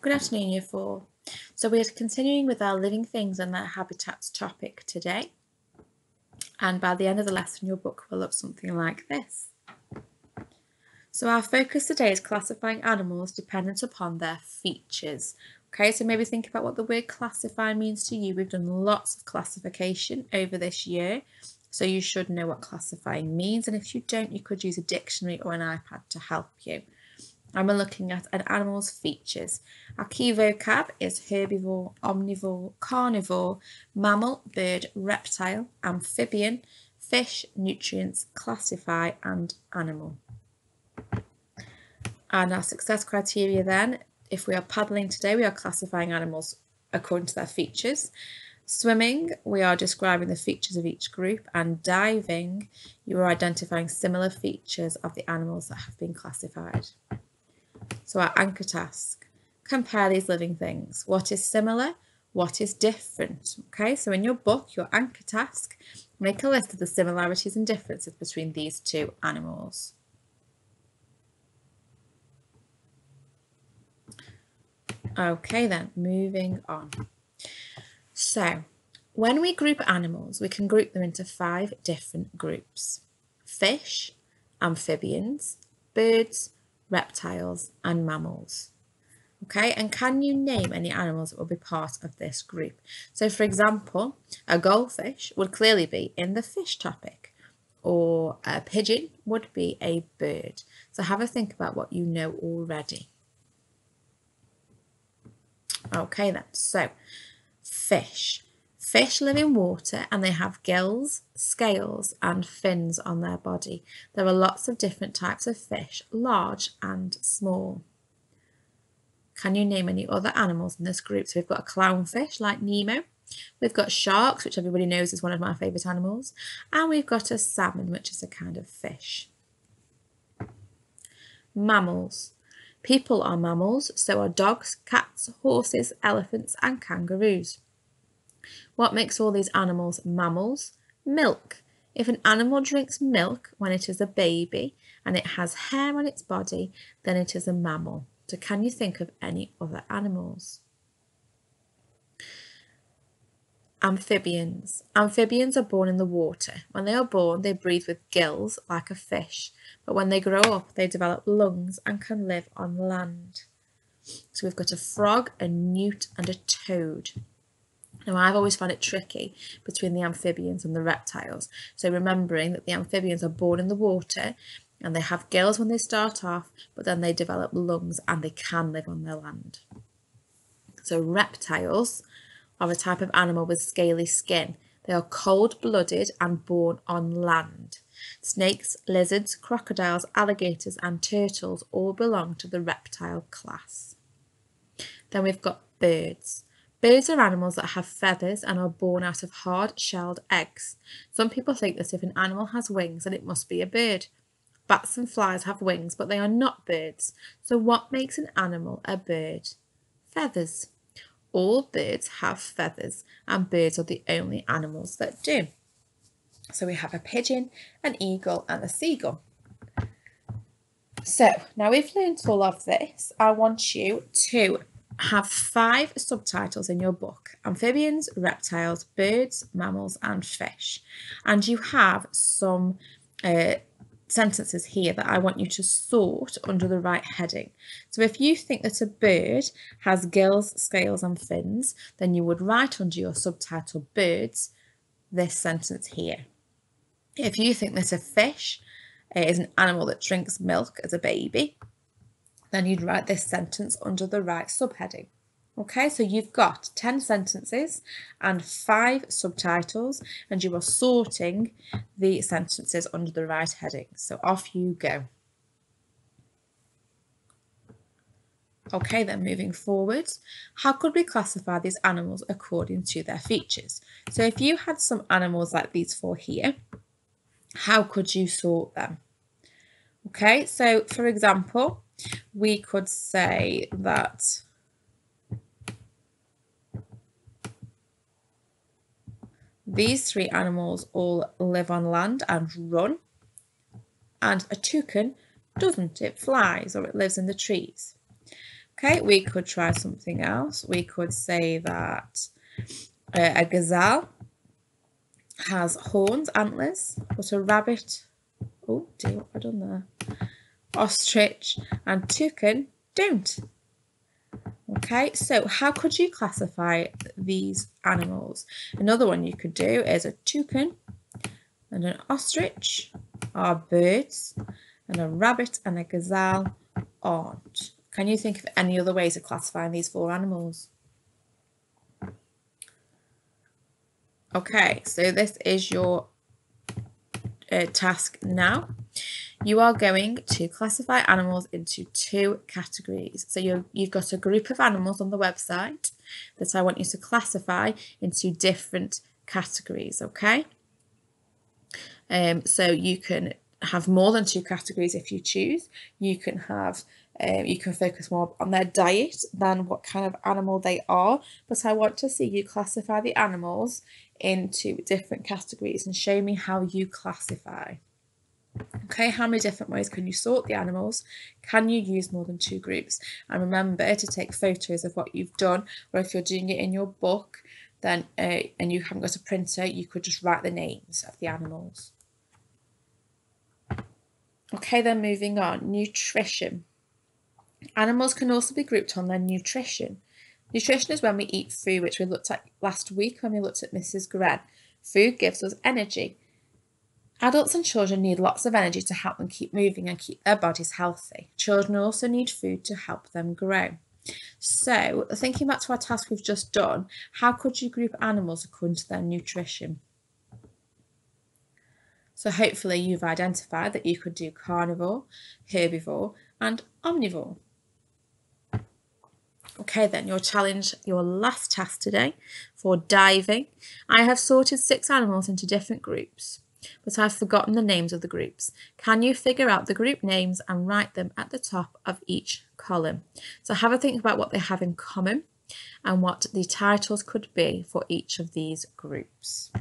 Good afternoon, Year 4. So we are continuing with our living things and their habitats topic today. And by the end of the lesson, your book will look something like this. So our focus today is classifying animals dependent upon their features. Okay, so maybe think about what the word classify means to you. We've done lots of classification over this year, so you should know what classifying means. And if you don't, you could use a dictionary or an iPad to help you. And we're looking at an animal's features. Our key vocab is herbivore, omnivore, carnivore, mammal, bird, reptile, amphibian, fish, nutrients, classify, and animal. And our success criteria then, if we are paddling today, we are classifying animals according to their features. Swimming, we are describing the features of each group, and diving, you are identifying similar features of the animals that have been classified. So our anchor task, compare these living things. What is similar? What is different? Okay, so in your book, your anchor task, make a list of the similarities and differences between these two animals. Okay then, moving on. So when we group animals, we can group them into 5 different groups: fish, amphibians, birds, reptiles, and mammals. Okay, and can you name any animals that will be part of this group? So for example, a goldfish would clearly be in the fish topic, or a pigeon would be a bird. So have a think about what you know already. Okay then, so fish. Fish live in water and they have gills, scales and fins on their body. There are lots of different types of fish, large and small. Can you name any other animals in this group? So we've got a clownfish like Nemo. We've got sharks, which everybody knows is one of my favourite animals. And we've got a salmon, which is a kind of fish. Mammals. People are mammals, so are dogs, cats, horses, elephants and kangaroos. What makes all these animals mammals? Milk. If an animal drinks milk when it is a baby and it has hair on its body, then it is a mammal. So can you think of any other animals? Amphibians. Amphibians are born in the water. When they are born, they breathe with gills like a fish. But when they grow up, they develop lungs and can live on land. So we've got a frog, a newt and a toad. Now, I've always found it tricky between the amphibians and the reptiles. So remembering that the amphibians are born in the water and they have gills when they start off, but then they develop lungs and they can live on their land. So reptiles are a type of animal with scaly skin. They are cold-blooded and born on land. Snakes, lizards, crocodiles, alligators and turtles all belong to the reptile class. Then we've got birds. Birds are animals that have feathers and are born out of hard-shelled eggs. Some people think that if an animal has wings, then it must be a bird. Bats and flies have wings, but they are not birds. So what makes an animal a bird? Feathers. All birds have feathers, and birds are the only animals that do. So we have a pigeon, an eagle, and a seagull. So now we've learned all of this, I want you to have 5 subtitles in your book: amphibians, reptiles, birds, mammals and fish. And you have some sentences here that I want you to sort under the right heading. So if you think that a bird has gills, scales and fins, then you would write under your subtitle birds this sentence here. If you think that a fish is an animal that drinks milk as a baby, then you'd write this sentence under the right subheading. Okay, so you've got 10 sentences and 5 subtitles, and you are sorting the sentences under the right heading. So off you go. Okay, then moving forward, how could we classify these animals according to their features? So if you had some animals like these 4 here, how could you sort them? Okay, so for example, we could say that these 3 animals all live on land and run, and a toucan doesn't, it flies or it lives in the trees. Okay, we could try something else. We could say that a gazelle has horns, antlers, but a rabbit, oh dear, what have I done there? Ostrich and toucan don't. Okay, so how could you classify these animals? Another one you could do is a toucan and an ostrich are birds, and a rabbit and a gazelle aren't. Can you think of any other ways of classifying these 4 animals? Okay, so this is your task now. You are going to classify animals into 2 categories. So you've got a group of animals on the website that I want you to classify into different categories, okay? So you can have more than 2 categories if you choose. You can have you can focus more on their diet than what kind of animal they are, but I want to see you classify the animals into different categories and show me how you classify. Okay, how many different ways can you sort the animals? Can you use more than 2 groups? And remember to take photos of what you've done, or if you're doing it in your book, then and you haven't got a printer, you could just write the names of the animals. Okay, then moving on, nutrition. Animals can also be grouped on their nutrition. Nutrition is when we eat food, which we looked at last week when we looked at Mrs. Gren. Food gives us energy. Adults and children need lots of energy to help them keep moving and keep their bodies healthy. Children also need food to help them grow. So, thinking back to our task we've just done, how could you group animals according to their nutrition? So hopefully you've identified that you could do carnivore, herbivore, and omnivore. Okay then, your challenge, your last task today for diving. I have sorted 6 animals into different groups, but I've forgotten the names of the groups. Can you figure out the group names and write them at the top of each column? So have a think about what they have in common and what the titles could be for each of these groups.